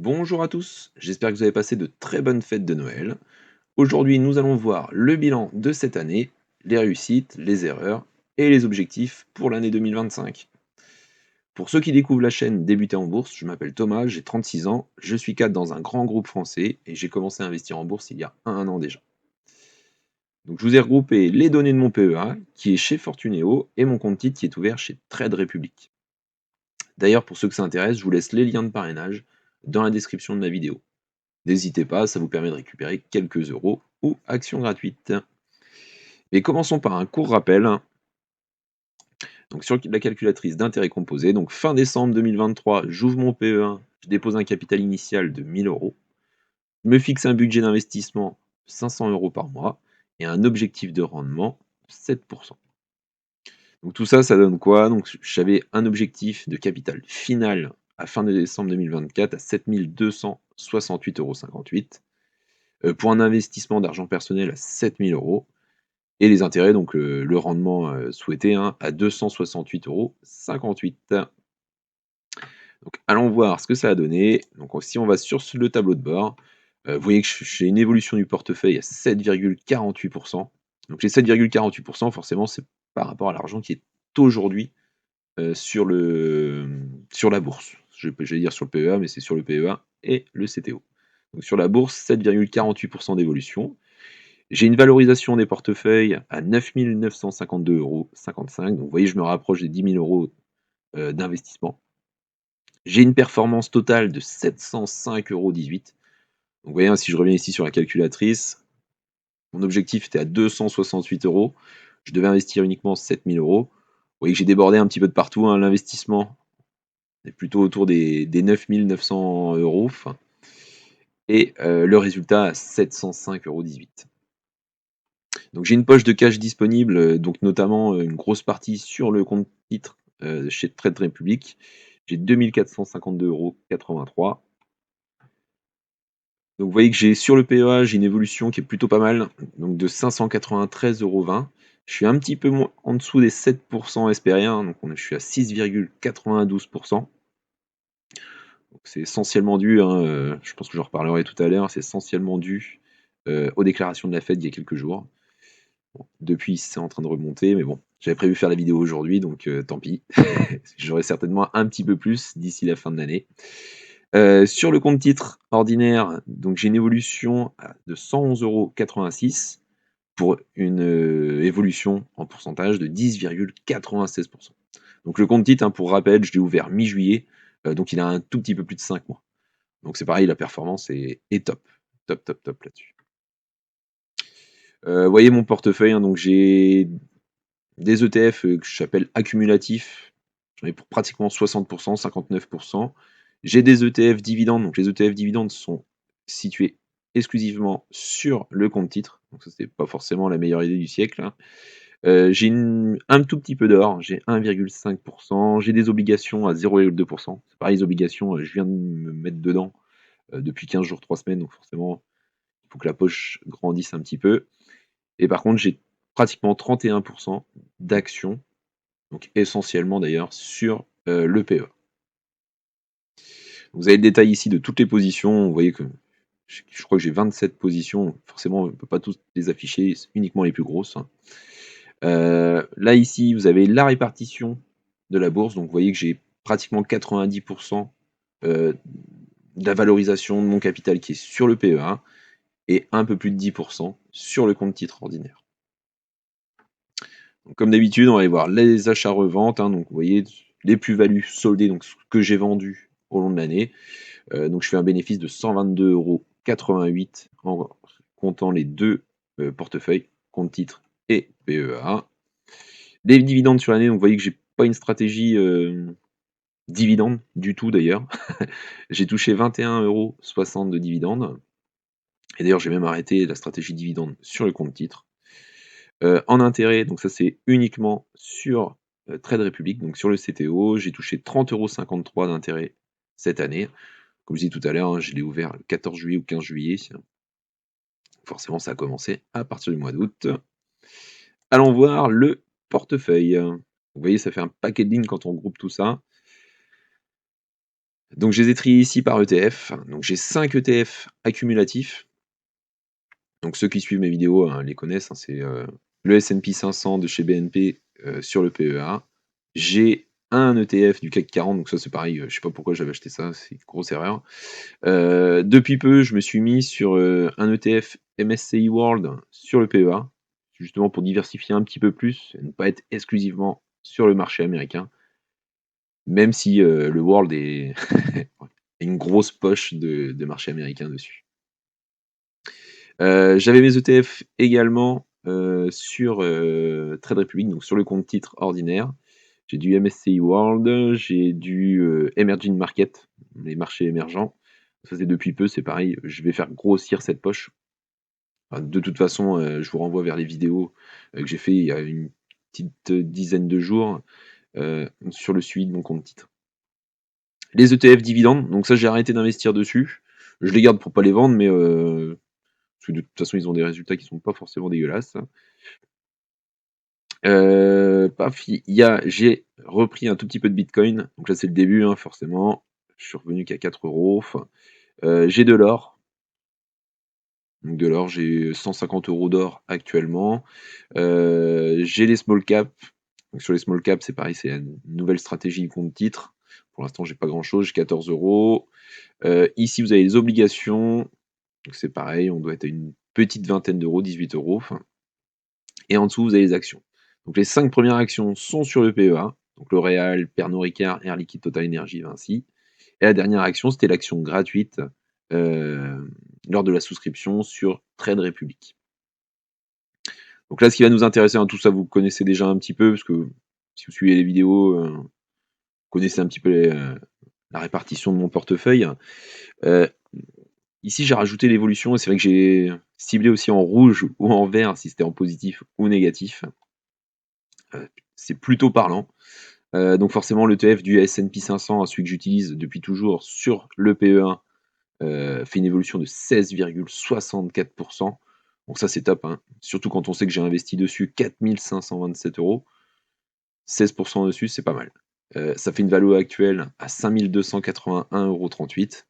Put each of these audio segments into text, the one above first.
Bonjour à tous, j'espère que vous avez passé de très bonnes fêtes de Noël. Aujourd'hui, nous allons voir le bilan de cette année, les réussites, les erreurs et les objectifs pour l'année 2025. Pour ceux qui découvrent la chaîne Débuter en bourse, je m'appelle Thomas, j'ai 36 ans, je suis cadre dans un grand groupe français et j'ai commencé à investir en bourse il y a un an déjà. Donc je vous ai regroupé les données de mon PEA qui est chez Fortuneo et mon compte titre qui est ouvert chez Trade Republic. D'ailleurs, pour ceux que ça intéresse, je vous laisse les liens de parrainage dans la description de la vidéo. N'hésitez pas, ça vous permet de récupérer quelques euros ou actions gratuites. Et commençons par un court rappel. Donc sur la calculatrice d'intérêt composé, donc fin décembre 2023, j'ouvre mon PE1, je dépose un capital initial de 1000 euros, je me fixe un budget d'investissement 500 euros par mois et un objectif de rendement 7%. Donc tout ça, ça donne quoi? Donc j'avais un objectif de capital final à fin de décembre 2024 à 7 268,58 euros, pour un investissement d'argent personnel à 7 000 euros et les intérêts, donc le rendement souhaité à 268,58 euros. Donc allons voir ce que ça a donné. Donc si on va sur le tableau de bord, vous voyez que j'ai une évolution du portefeuille à 7,48%. Donc les 7,48%, forcément, c'est par rapport à l'argent qui est aujourd'hui sur la bourse. Je vais dire sur le PEA, mais c'est sur le PEA et le CTO. Donc sur la bourse, 7,48% d'évolution. J'ai une valorisation des portefeuilles à 9 952,55 euros. Donc vous voyez, je me rapproche des 10 000 euros d'investissement. J'ai une performance totale de 705,18 euros. Donc vous voyez, si je reviens ici sur la calculatrice, mon objectif était à 268 euros. Je devais investir uniquement 7 000 euros. Vous voyez que j'ai débordé un petit peu de partout. L'investissement est plutôt autour des 9 900 euros. Et le résultat à 705,18 euros. Donc j'ai une poche de cash disponible, donc notamment une grosse partie sur le compte titre chez Trade Republic. J'ai 2 452,83 euros. Donc vous voyez que j'ai sur le PEA, j'ai une évolution qui est plutôt pas mal, donc de 593,20 euros. Je suis un petit peu en dessous des 7% espérés, donc je suis à 6,92%. Donc c'est essentiellement dû, je pense que j'en reparlerai tout à l'heure, c'est essentiellement dû aux déclarations de la Fed il y a quelques jours. Bon, depuis, c'est en train de remonter, mais bon, j'avais prévu faire la vidéo aujourd'hui, donc tant pis. J'aurai certainement un petit peu plus d'ici la fin de l'année. Sur le compte titre ordinaire, donc j'ai une évolution de 111,86 € pour une évolution en pourcentage de 10,96%. Donc le compte titre, pour rappel, je l'ai ouvert mi-juillet, donc il a un tout petit peu plus de 5 mois. Donc c'est pareil, la performance est top. Top, top, top là-dessus. Vous voyez mon portefeuille, donc j'ai des ETF que j'appelle accumulatifs. J'en ai pour pratiquement 60%, 59%. J'ai des ETF dividendes. Donc les ETF dividendes sont situés exclusivement sur le compte titre. Donc ça, c'était pas forcément la meilleure idée du siècle. J'ai un tout petit peu d'or, j'ai 1,5%. J'ai des obligations à 0,2%. C'est pareil, les obligations, je viens de me mettre dedans depuis 15 jours, 3 semaines. Donc forcément, il faut que la poche grandisse un petit peu. Et par contre, j'ai pratiquement 31% d'actions, donc essentiellement d'ailleurs sur le PE. Vous avez le détail ici de toutes les positions. Vous voyez que je crois que j'ai 27 positions. Forcément, on ne peut pas tous les afficher, c'est uniquement les plus grosses. Là, ici, vous avez la répartition de la bourse. Donc, vous voyez que j'ai pratiquement 90% de la valorisation de mon capital qui est sur le PE1 et un peu plus de 10% sur le compte titre ordinaire. Donc, comme d'habitude, on va aller voir les achats-reventes. Donc, vous voyez, les plus-values soldées, donc ce que j'ai vendu au long de l'année. Donc, je fais un bénéfice de 122,88 € en comptant les deux portefeuilles, compte titre et PEA. Les dividendes sur l'année, donc vous voyez que j'ai pas une stratégie dividende du tout d'ailleurs. J'ai touché 21,60 € de dividendes. Et d'ailleurs, j'ai même arrêté la stratégie dividende sur le compte titre. En intérêt, donc ça c'est uniquement sur Trade Republic, donc sur le CTO, j'ai touché 30,53 € d'intérêt cette année. Comme je disais tout à l'heure, je l'ai ouvert le 14 juillet ou 15 juillet. Forcément, ça a commencé à partir du mois d'août. Allons voir le portefeuille. Vous voyez, ça fait un paquet de lignes quand on groupe tout ça. Donc je les ai triés ici par ETF. Donc j'ai 5 ETF accumulatifs. Donc ceux qui suivent mes vidéos hein, les connaissent, hein, c'est le S&P 500 de chez BNP sur le PEA. J'ai un ETF du CAC 40, donc ça c'est pareil, je sais pas pourquoi j'avais acheté ça, c'est une grosse erreur. Depuis peu, je me suis mis sur un ETF MSCI World sur le PEA, justement pour diversifier un petit peu plus et ne pas être exclusivement sur le marché américain, même si le World est une grosse poche de marché américain dessus. J'avais mes ETF également sur Trade Republic, donc sur le compte titre ordinaire. J'ai du MSCI World, j'ai du Emerging Market, les marchés émergents. Ça c'est depuis peu, c'est pareil, je vais faire grossir cette poche. Enfin, de toute façon, je vous renvoie vers les vidéos que j'ai fait il y a une petite dizaine de jours sur le suivi de mon compte titre. Les ETF dividendes, donc ça j'ai arrêté d'investir dessus. Je les garde pour pas les vendre, mais parce que de toute façon ils ont des résultats qui sont pas forcément dégueulasses. Paf, j'ai repris un tout petit peu de Bitcoin, donc là c'est le début, hein, forcément. Je suis revenu qu'à 4 €. J'ai de l'or. Donc de l'or, j'ai 150 € d'or actuellement. J'ai les small cap. Donc sur les small cap, c'est pareil, c'est une nouvelle stratégie compte titre. Pour l'instant, j'ai pas grand chose, j'ai 14 €. Ici, vous avez les obligations. Donc c'est pareil, on doit être à une petite vingtaine d'euros, 18 €. Et en dessous, vous avez les actions. Donc les 5 premières actions sont sur le PEA, donc L'Oréal, Pernod Ricard, Air Liquide, Total Energy, Vinci. Et la dernière action, c'était l'action gratuite lors de la souscription sur Trade Republic. Donc là, ce qui va nous intéresser dans tout ça, vous connaissez déjà un petit peu, parce que si vous suivez les vidéos, vous connaissez un petit peu la répartition de mon portefeuille. Euh, Ici, j'ai rajouté l'évolution, et c'est vrai que j'ai ciblé aussi en rouge ou en vert, si c'était en positif ou négatif. C'est plutôt parlant. Donc forcément, l'ETF du S&P 500, celui que j'utilise depuis toujours sur le PE1, fait une évolution de 16,64%. Donc ça, c'est top, hein. Surtout quand on sait que j'ai investi dessus 4 527 €. 16% dessus, c'est pas mal. Ça fait une valeur actuelle à 5 281,38 €.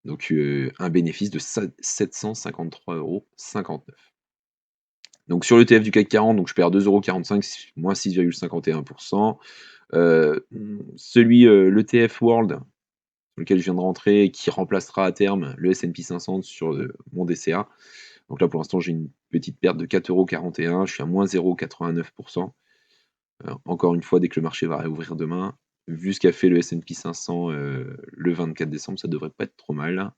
Donc un bénéfice de 753,59 €. Donc sur l'ETF du CAC 40, donc je perds 2,45 €, moins 6,51%. L'ETF World, sur lequel je viens de rentrer, et qui remplacera à terme le S&P 500 sur mon DCA. Donc là, pour l'instant, j'ai une petite perte de 4,41 €. Je suis à moins 0,89%. Encore une fois, dès que le marché va réouvrir demain, vu ce qu'a fait le S&P 500 le 24 décembre, ça devrait pas être trop mal.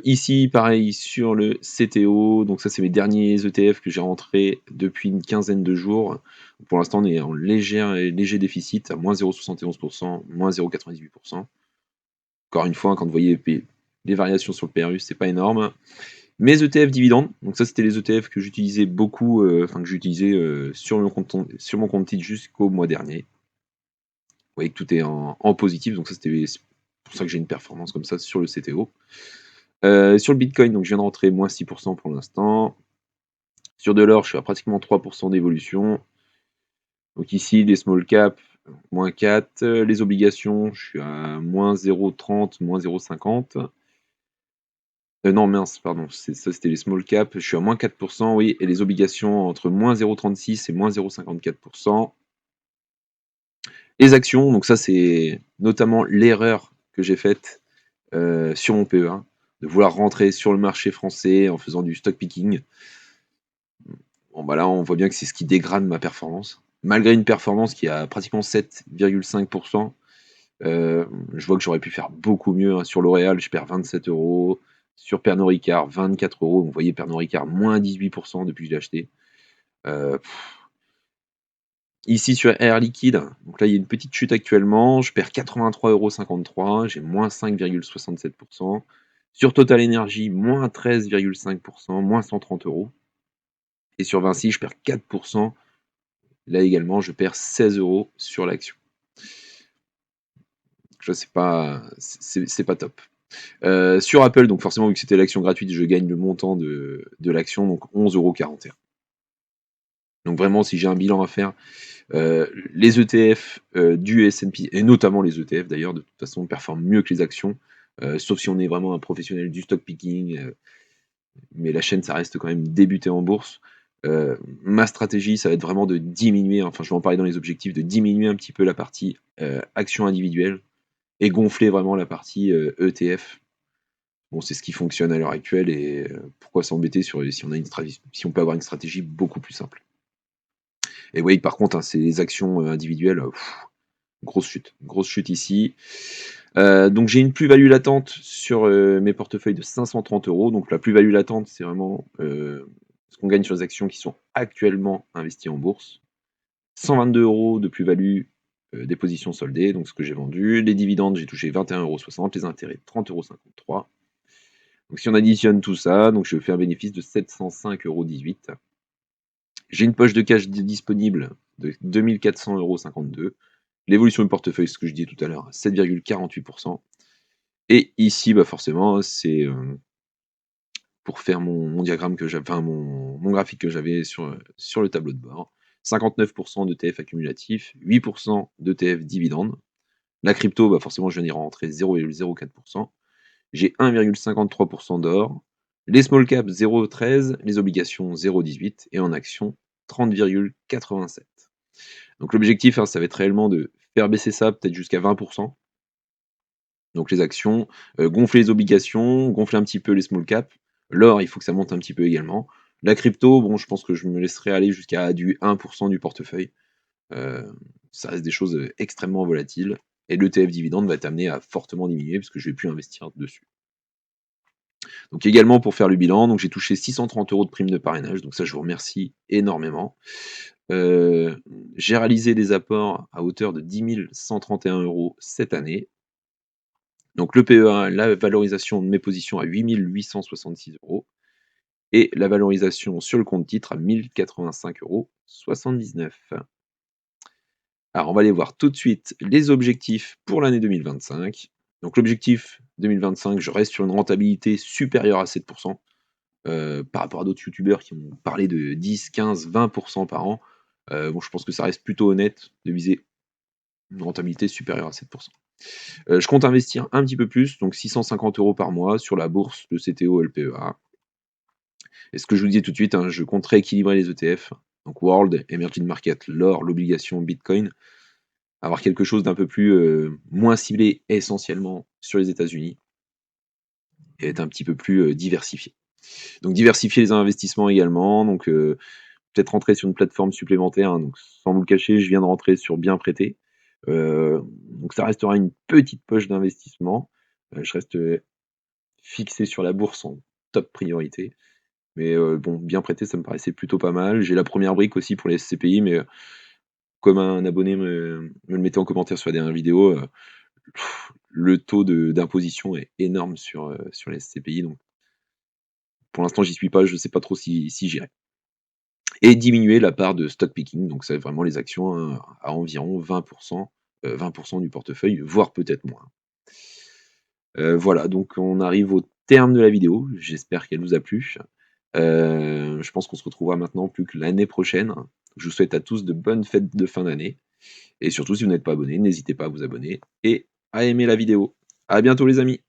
Ici, pareil, sur le CTO, donc ça, c'est mes derniers ETF que j'ai rentrés depuis une quinzaine de jours. Pour l'instant, on est en léger déficit, à moins 0,71%, moins 0,98%. Encore une fois, quand vous voyez les variations sur le PRU, c'est pas énorme. Mes ETF dividendes, donc ça, c'était les ETF que j'utilisais beaucoup, enfin que j'utilisais sur mon compte titre jusqu'au mois dernier. Vous voyez que tout est en positif, donc ça, c'est pour ça que j'ai une performance comme ça sur le CTO. Sur le Bitcoin, donc je viens de rentrer moins 6% pour l'instant. Sur de l'or, je suis à pratiquement 3% d'évolution. Donc ici, les small cap, moins 4. Les obligations, je suis à moins 0,30, moins 0,50. Non, mince, pardon, ça c'était les small cap. Je suis à moins 4%, oui. Et les obligations entre moins 0,36 et moins 0,54%. Les actions, donc ça c'est notamment l'erreur que j'ai faite sur mon PE1, de vouloir rentrer sur le marché français en faisant du stock picking. Bon, bah là, on voit bien que c'est ce qui dégrade ma performance. Malgré une performance qui a pratiquement 7,5%, je vois que j'aurais pu faire beaucoup mieux, hein. Sur L'Oréal, je perds 27 €. Sur Pernod Ricard, 24 €. Vous voyez, Pernod Ricard, moins 18% depuis que je l'ai acheté. Euh, Ici, sur Air Liquide, donc là, il y a une petite chute actuellement. Je perds 83,53 €. J'ai moins 5,67%. Sur Total Energy, moins 13,5%, moins 130 €. Et sur Vinci, je perds 4%. Là également, je perds 16 € sur l'action. Je sais pas, c'est pas top. Sur Apple, donc forcément, vu que c'était l'action gratuite, je gagne le montant de l'action, donc 11,41 €. Donc vraiment, si j'ai un bilan à faire, Les ETF du S&P, et notamment les ETF d'ailleurs, de toute façon, performent mieux que les actions, sauf si on est vraiment un professionnel du stock picking, mais la chaîne, ça reste quand même débuter en bourse. Ma stratégie, ça va être vraiment de diminuer, enfin je vais en parler dans les objectifs, de diminuer un petit peu la partie action individuelle et gonfler vraiment la partie ETF. Bon, c'est ce qui fonctionne à l'heure actuelle et pourquoi s'embêter si on a si on peut avoir une stratégie beaucoup plus simple. Et oui, par contre, hein, c'est les actions individuelles, grosse chute ici. Donc j'ai une plus-value latente sur mes portefeuilles de 530 €. Donc la plus-value latente, c'est vraiment ce qu'on gagne sur les actions qui sont actuellement investies en bourse. 122 € de plus-value des positions soldées, donc ce que j'ai vendu. Les dividendes, j'ai touché 21,60 €, les intérêts 30,53 €. Donc si on additionne tout ça, donc je fais un bénéfice de 705,18 €. J'ai une poche de cash disponible de 2 400,52 €. L'évolution du portefeuille, ce que je disais tout à l'heure, 7,48%. Et ici, bah forcément, c'est pour faire mon diagramme que j'avais, enfin mon graphique que j'avais sur le tableau de bord. 59% d'ETF accumulatif, 8% d'ETF dividende. La crypto, bah forcément, je viens d'y rentrer 0,04%. J'ai 1,53% d'or. Les small caps 0,13, les obligations 0,18 et en action 30,87. Donc l'objectif, hein, ça va être réellement de faire baisser ça peut-être jusqu'à 20%. Donc les actions, gonfler les obligations, gonfler un petit peu les small caps. L'or, il faut que ça monte un petit peu également. La crypto, bon, je pense que je me laisserai aller jusqu'à du 1% du portefeuille. Ça reste des choses extrêmement volatiles. Et l'ETF dividende va être amené à fortement diminuer parce que je ne vais plus investir dessus. Donc également pour faire le bilan, donc j'ai touché 630 € de prime de parrainage, donc ça je vous remercie énormément. J'ai réalisé des apports à hauteur de 10 131 € cette année. Donc le PEA, la valorisation de mes positions à 8 866 € et la valorisation sur le compte titre à 1 085,79 €. Alors on va aller voir tout de suite les objectifs pour l'année 2025. Donc l'objectif 2025, je reste sur une rentabilité supérieure à 7%, par rapport à d'autres youtubeurs qui ont parlé de 10, 15, 20% par an. Bon, je pense que ça reste plutôt honnête de viser une rentabilité supérieure à 7%. Je compte investir un petit peu plus, donc 650 € par mois sur la bourse, le CTO, LPEA. Et ce que je vous disais tout de suite, hein, je compte rééquilibrer les ETF, donc World, Emerging Market, l'or, l'obligation, Bitcoin, avoir quelque chose d'un peu plus moins ciblé essentiellement sur les États-Unis et être un petit peu plus diversifié. Donc diversifier les investissements également, donc peut-être rentrer sur une plateforme supplémentaire, hein, donc sans vous le cacher, je viens de rentrer sur Bien Prêté. Donc ça restera une petite poche d'investissement. Je reste fixé sur la bourse en top priorité. Mais bon, Bien Prêté, ça me paraissait plutôt pas mal. J'ai la première brique aussi pour les SCPI, mais comme un abonné me le mettait en commentaire sur la dernière vidéo, le taux d'imposition est énorme sur les SCPI, donc pour l'instant, j'y suis pas, je ne sais pas trop si j'irai. Et diminuer la part de stock picking, donc c'est vraiment les actions à environ 20%, 20% du portefeuille, voire peut-être moins. Voilà, donc on arrive au terme de la vidéo. J'espère qu'elle vous a plu. Je pense qu'on se retrouvera maintenant plus que l'année prochaine. Je vous souhaite à tous de bonnes fêtes de fin d'année. Et surtout, si vous n'êtes pas abonné, n'hésitez pas à vous abonner et à aimer la vidéo. À bientôt les amis!